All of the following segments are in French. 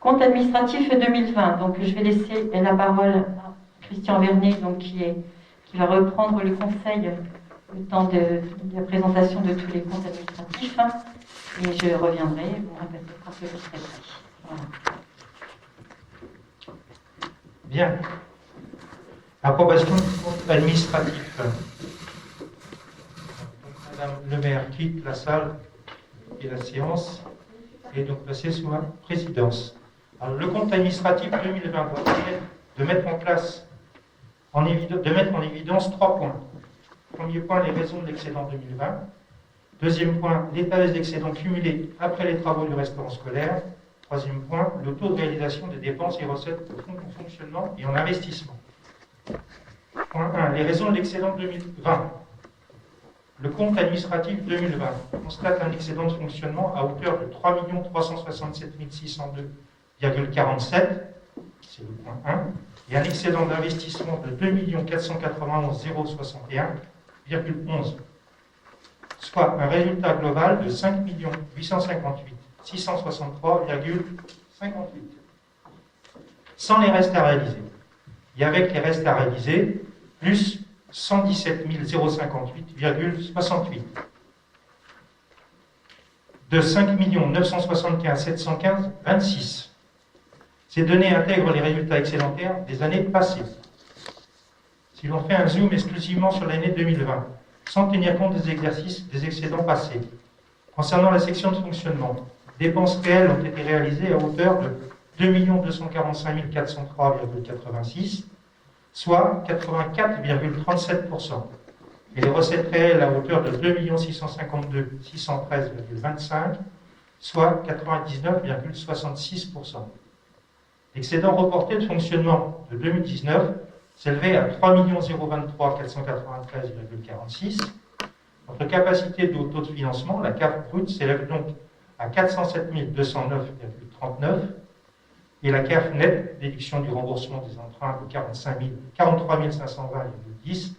Compte administratif 2020. Donc, je vais laisser la parole à Christian Vernet, donc, qui va reprendre le conseil le temps de la présentation de tous les comptes administratifs. Et je reviendrai vous répéter quand je serai prêt. Voilà. Bien. Approbation du compte administratif. Madame le maire quitte la salle et la séance et donc passée sous ma présidence. Alors, le compte administratif 2020 doit permettre de mettre en évidence 3 points. Premier point, les raisons de l'excédent 2020. Deuxième point, l'état des excédents cumulés après les travaux du restaurant scolaire. Troisième point, le taux de réalisation des dépenses et recettes de fonds de fonctionnement et en investissement. Point 1. Les raisons de l'excédent 2020. Le compte administratif 2020 constate un excédent de fonctionnement à hauteur de 3 367 602,47, c'est le point 1, et un excédent d'investissement de 2 491 061,11, soit un résultat global de 5 858 663,58. Sans les restes à réaliser. Et avec les restes à réaliser, plus 117 058,68. De 5 975 715,26. Ces données intègrent les résultats excédentaires des années passées. Si l'on fait un zoom exclusivement sur l'année 2020, sans tenir compte des exercices des excédents passés, concernant la section de fonctionnement, dépenses réelles ont été réalisées à hauteur de 2 245 403,86, soit 84,37%. Et les recettes réelles à hauteur de 2 652 613,25, soit 99,66%. L'excédent reporté de fonctionnement de 2019 s'élevait à 3 023 493,46. Notre capacité de taux de financement, la CAF brute, s'élève donc à 407 209,39 et la CAF nette, déduction du remboursement des emprunts de 43 520,10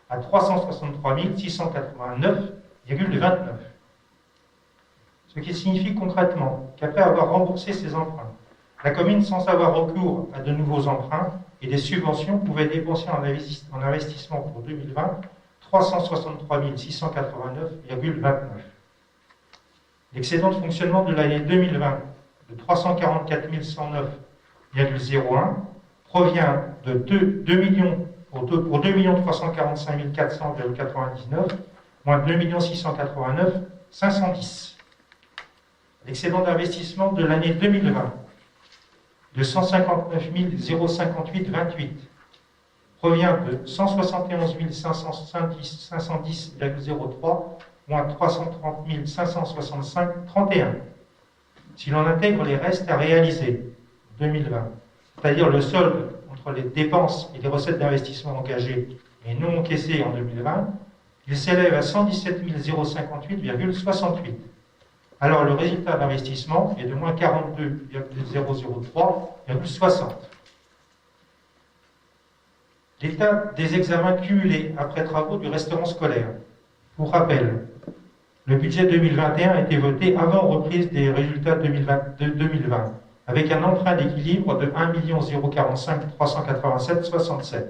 à 363 689,29. Ce qui signifie concrètement qu'après avoir remboursé ces emprunts, la commune, sans avoir recours à de nouveaux emprunts et des subventions, pouvait dépenser en investissement pour 2020 363 689,29. L'excédent de fonctionnement de l'année 2020 de 344 109,01 provient de 2 345 400,99 moins 2 689 510. L'excédent d'investissement de l'année 2020 de 159 058,28 provient de 171 510,03 moins 330 565,31. Si l'on intègre les restes à réaliser 2020, c'est-à-dire le solde entre les dépenses et les recettes d'investissement engagées et non encaissées en 2020, il s'élève à 117 058,68. Alors le résultat d'investissement est de moins 42,003,60. L'état des examens cumulés après travaux du restaurant scolaire. Pour rappel, le budget 2021 a été voté avant reprise des résultats de 2020, avec un emprunt d'équilibre de 1 045 387,67.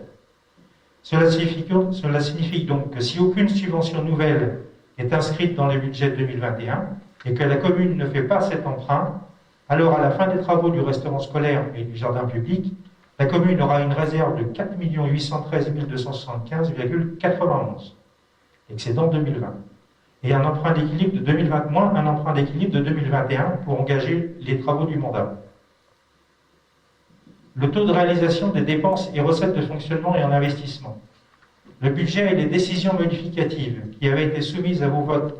Cela signifie donc que si aucune subvention nouvelle est inscrite dans le budget 2021 et que la commune ne fait pas cet emprunt, alors à la fin des travaux du restaurant scolaire et du jardin public, la commune aura une réserve de 4 813 275,91, excédent 2020, et un emprunt d'équilibre de 2020 moins un emprunt d'équilibre de 2021 pour engager les travaux du mandat. Le taux de réalisation des dépenses et recettes de fonctionnement et en investissement. Le budget et les décisions modificatives qui avaient été soumises à vos votes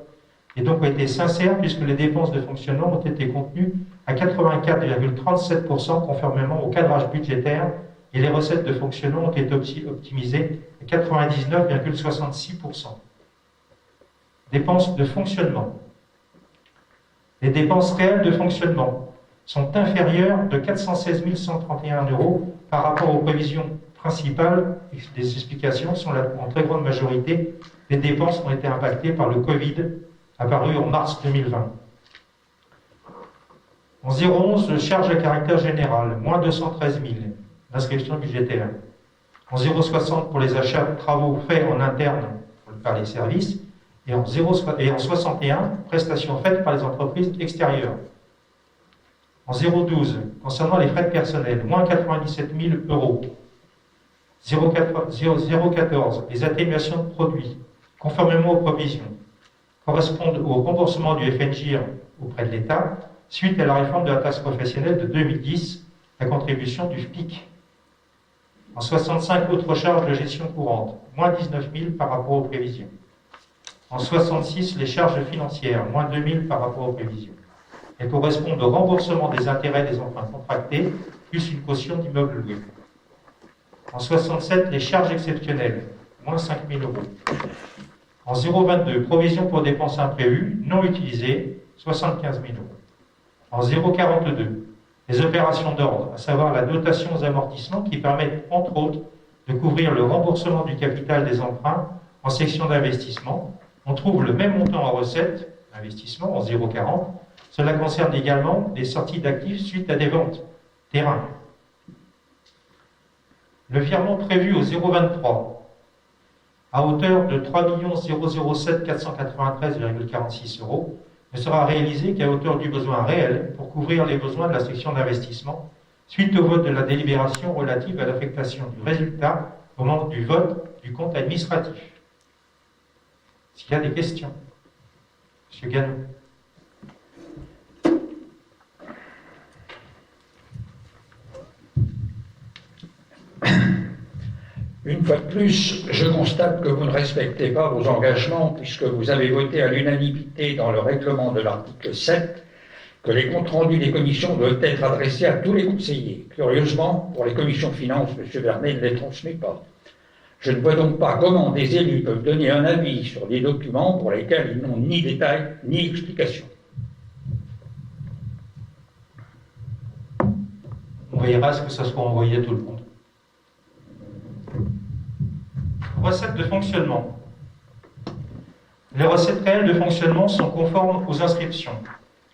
et donc ont été sincères puisque les dépenses de fonctionnement ont été contenues à 84,37% conformément au cadrage budgétaire et les recettes de fonctionnement ont été optimisées à 99,66%. Dépenses de fonctionnement. Les dépenses réelles de fonctionnement sont inférieures de 416 131 € par rapport aux prévisions principales. Les explications sont en très grande majorité, les dépenses ont été impactées par le Covid apparu en mars 2020. En 011, charges à caractère général, moins 213 000, l'inscription budgétaire. En 060 pour les achats de travaux faits en interne par les services. Et en 61, prestations faites par les entreprises extérieures. En 012, concernant les frais de personnel, moins 97 000 euros. 014, les atténuations de produits, conformément aux provisions, correspondent au remboursement du FNGIR auprès de l'État, suite à la réforme de la taxe professionnelle de 2010, la contribution du FPIC. En 65, autres charges de gestion courante, moins 19 000 par rapport aux prévisions. En 66, les charges financières, moins 2 000 par rapport aux prévisions. Elles correspondent au remboursement des intérêts des emprunts contractés, plus une caution d'immeubles loués. En 67, les charges exceptionnelles, moins 5 000 euros. En 022, provisions pour dépenses imprévues, non utilisées, 75 000 euros. En 042, les opérations d'ordre, à savoir la dotation aux amortissements qui permettent, entre autres, de couvrir le remboursement du capital des emprunts en section d'investissement. On trouve le même montant en recettes, investissement, en 0,40. Cela concerne également des sorties d'actifs suite à des ventes, terrain. Le virement prévu au 0,23, à hauteur de 3 007 493,46 euros, ne sera réalisé qu'à hauteur du besoin réel pour couvrir les besoins de la section d'investissement, suite au vote de la délibération relative à l'affectation du résultat au moment du vote du compte administratif. S'il y a des questions, M. Ganou. Une fois de plus, je constate que vous ne respectez pas vos engagements puisque vous avez voté à l'unanimité dans le règlement de l'article 7 que les comptes rendus des commissions doivent être adressés à tous les conseillers. Curieusement, pour les commissions finances, M. Vernet ne les transmet pas. Je ne vois donc pas comment des élus peuvent donner un avis sur des documents pour lesquels ils n'ont ni détails ni explication. On veillera à ce que ça soit envoyé à tout le monde. Recettes de fonctionnement. Les recettes réelles de fonctionnement sont conformes aux inscriptions.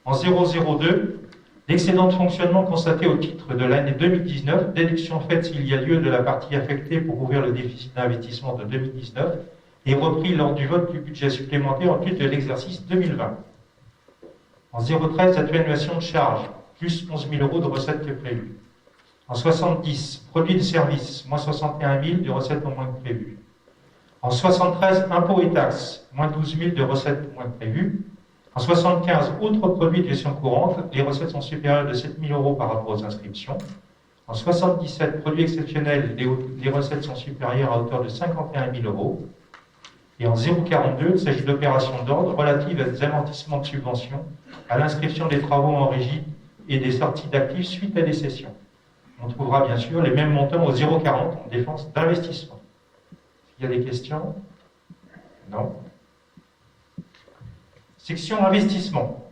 En 002, l'excédent de fonctionnement constaté au titre de l'année 2019, déduction faite s'il y a lieu de la partie affectée pour couvrir le déficit d'investissement de 2019, est repris lors du vote du budget supplémentaire en titre de l'exercice 2020. En 013, atténuation de charges, plus 11 000 euros de recettes que prévu. En 70, produits de services, moins 61 000 de recettes en moins que prévu. En 73, impôts et taxes, moins 12 000 de recettes moins que prévu. En 75, autres produits de gestion courante, les recettes sont supérieures de 7 000 euros par rapport aux inscriptions. En 77, produits exceptionnels, les recettes sont supérieures à hauteur de 51 000 euros. Et en 042, il s'agit d'opérations d'ordre relatives à des amortissements de subventions, à l'inscription des travaux en régie et des sorties d'actifs suite à des cessions. On trouvera bien sûr les mêmes montants au 0,40 en défense d'investissement. Il y a des questions? Non. Section investissement.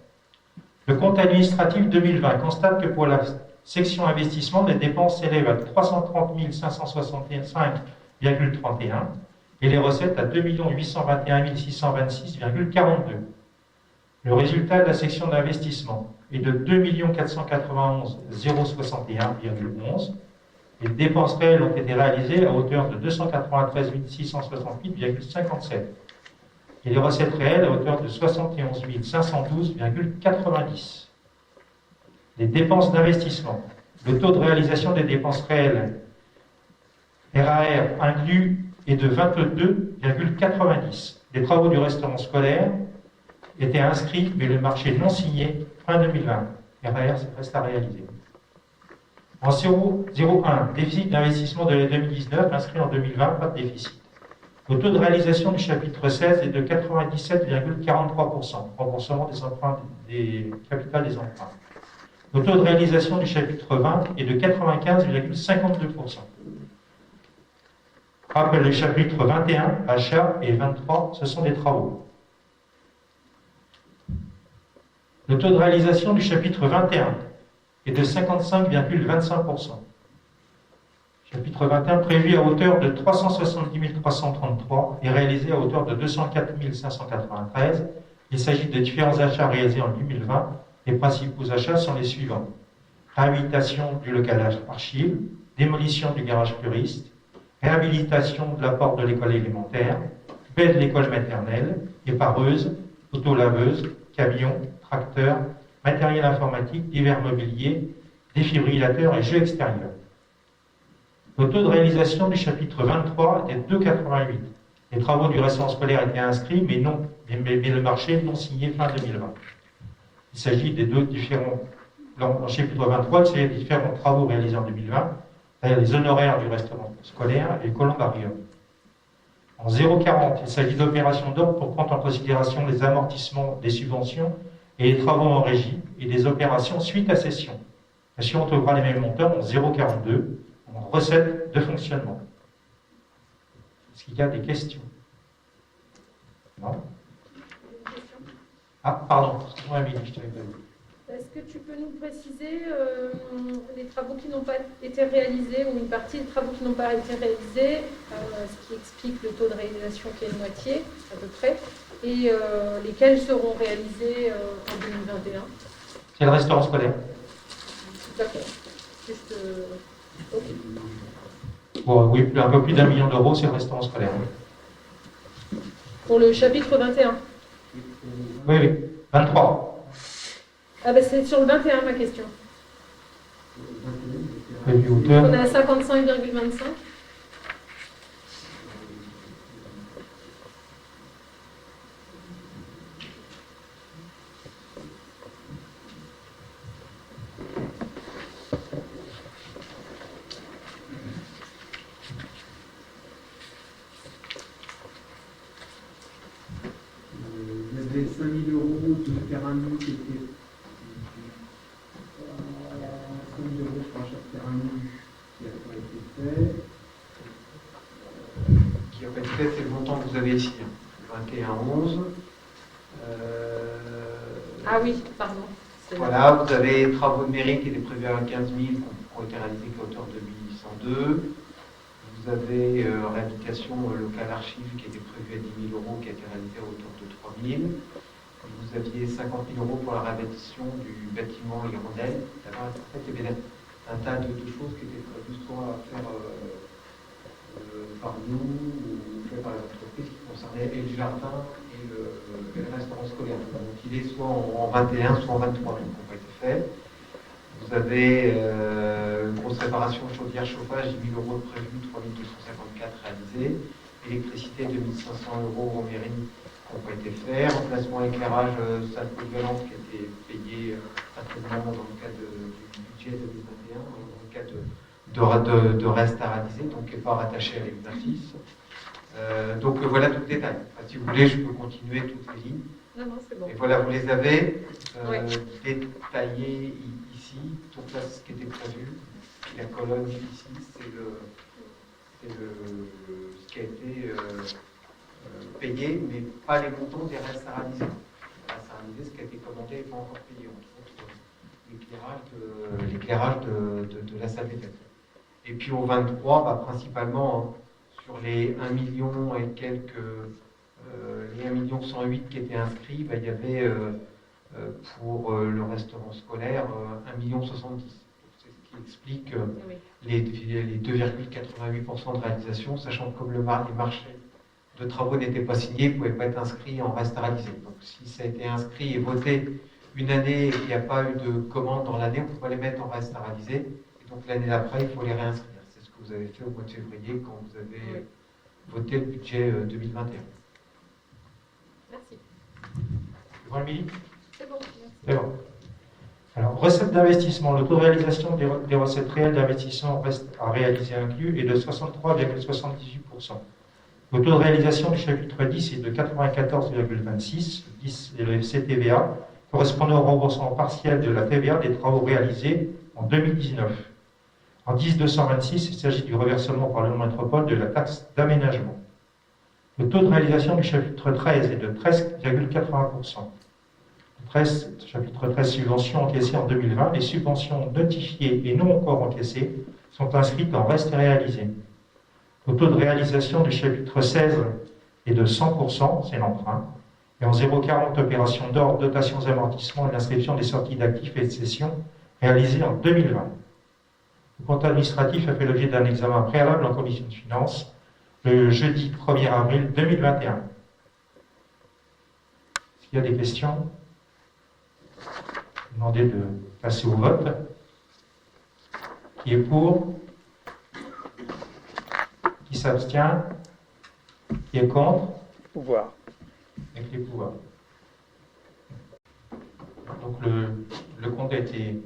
Le compte administratif 2020 constate que pour la section investissement, les dépenses s'élèvent à 330 565,31 et les recettes à 2 821 626,42. Le résultat de la section d'investissement est de 2 491 061,11. Les dépenses réelles ont été réalisées à hauteur de 293 668,57 et les recettes réelles à hauteur de 71 512,90. Les dépenses d'investissement. Le taux de réalisation des dépenses réelles RAR inclus est de 22,90. Les travaux du restaurant scolaire étaient inscrits, mais le marché non signé fin 2020. RAR reste à réaliser. En 0,01, déficit d'investissement de l'année 2019, inscrit en 2020, pas de déficit. Le taux de réalisation du chapitre 16 est de 97,43%, remboursement des emprunts, des capitales des emprunts. Le taux de réalisation du chapitre 20 est de 95,52%. Rappel, le chapitre 21, achat, et 23, ce sont des travaux. Le taux de réalisation du chapitre 21 est de 55,25%. Chapitre 21 prévu à hauteur de 370 333 et réalisé à hauteur de 204 593. Il s'agit de différents achats réalisés en 2020 Les principaux achats sont les suivants. Réhabilitation du local archive, démolition du garage puriste, réhabilitation de la porte de l'école élémentaire, baie de l'école maternelle, épareuse, autolaveuse, camion, tracteur, matériel informatique, divers mobiliers, défibrillateurs et jeux extérieurs. Le taux de réalisation du chapitre 23 était 2,88. Les travaux du restaurant scolaire étaient inscrits, mais le marché non signé fin 2020. Il s'agit des deux différents, dans le chapitre 23, il s'agit des différents travaux réalisés en 2020, c'est-à-dire les honoraires du restaurant scolaire et le columbarium. En 0,40, il s'agit d'opérations d'ordre pour prendre en considération les amortissements des subventions et les travaux en régie et des opérations suite à cession. Si on trouvera les mêmes montants en 0,42, en recettes de fonctionnement. Est-ce qu'il y a des questions? Non? Ah, pardon, excuse-moi, Amélie, je t'avais pas vu. Est-ce que tu peux nous préciser les travaux qui n'ont pas été réalisés ou une partie des travaux qui n'ont pas été réalisés, ce qui explique le taux de réalisation qui est de moitié, à peu près, et lesquels seront réalisés en 2021? C'est le restaurant scolaire. D'accord. Juste, ok. Bon, oui, un peu plus d'1 million d'euros, c'est le restaurant scolaire. Pour le chapitre 21. Oui, oui, 23. Ah ben c'est sur le 21 ma question. Et puis, hauteur. On est à 55,25. Il y avait 5 000 € de terrain nu qui était 5 000 € pour achat de terrain nu qui n'a pas été fait. Qui n'a pas été fait, c'est le montant que vous avez ici, 21,11. Ah oui, pardon. Voilà, vous avez travaux de mairie qui étaient prévus à 15 000 qui ont été réalisés qu'à hauteur de 1102. Vous avez réhabilitation locale archive qui était prévue à 10 000 € qui a été réalisée à hauteur de 3 000. Vous aviez 50 000 € pour la réhabilitation du bâtiment Hirondelle. En fait, il y avait un tas de choses qui étaient prévues soit à faire par nous ou fait par les entreprises qui concernaient et le jardin et le restaurant scolaire. Donc il est soit en 21, soit en 23, donc n'a pas été fait. Vous avez une grosse réparation chaudière chauffage, 10 000 € de prévu, 3 254 réalisés. Électricité, 2 500 € en mairie qui n'ont pas été faits. Remplacement éclairage, salle polyvalente qui a été payé certainement dans le cadre du budget 2021, dans le cadre de reste à réaliser, donc qui n'est pas rattaché à l'exercice. Donc voilà tout le détail. Enfin, si vous voulez, je peux continuer toutes les lignes. Non, non, c'est bon. Et voilà, vous les avez Oui. détaillés ici. Donc là, c'est ce qui était prévu. Et la colonne ici, c'est ce qui a été payé, mais pas les montants des restes à réaliser. Les restes à réaliser, ce qui a été commandé n'est pas encore payé. Entre autres, l'éclairage de la salle des fêtes. Et puis au 23, principalement, sur les 1 million et quelques, les 1 million 108 qui étaient inscrits, il y avait pour le restaurant scolaire 1 million 70. C'est ce qui explique Oui. les 2,88% de réalisation, sachant que comme les marchés de travaux n'étaient pas signés, ils ne pouvaient pas être inscrits en reste à réaliser. Donc si ça a été inscrit et voté une année et qu'il n'y a pas eu de commande dans l'année, on ne peut pas les mettre en reste à réaliser. Et donc l'année d'après, il faut les réinscrire. C'est ce que vous avez fait au mois de février quand vous avez voté le budget 2021. Merci. C'est bon, Émilie? C'est bon, merci. C'est bon. Alors, recettes d'investissement. Le taux de réalisation des recettes réelles d'investissement reste à réaliser inclus est de 63,78%. Le taux de réalisation du chapitre 10 est de 94,26%. 10 est le FCTVA, correspondant au remboursement partiel de la TVA des travaux réalisés en 2019. En 10-226, il s'agit du reversement par le métropole de la taxe d'aménagement. Le taux de réalisation du chapitre 13 est de 13,80%. Chapitre 13, subventions encaissées en 2020. Les subventions notifiées et non encore encaissées sont inscrites en reste réalisé. Le taux de réalisation du chapitre 16 est de 100%, c'est l'emprunt. et en 0,40 opérations d'ordre, dotations, amortissements et l'inscription des sorties d'actifs et de cessions réalisées en 2020. Le compte administratif a fait l'objet d'un examen préalable en commission de finances le jeudi 1er avril 2021. Est-ce qu'il y a des questions? Demandez de passer au vote. Qui est pour? Qui s'abstient? Qui est contre? Pouvoir. Avec les pouvoirs. Donc le compte a été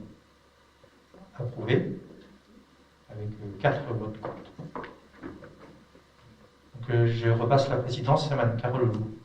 approuvé avec 4 votes contre. Donc je repasse la présidence à Mme Carole Leloup.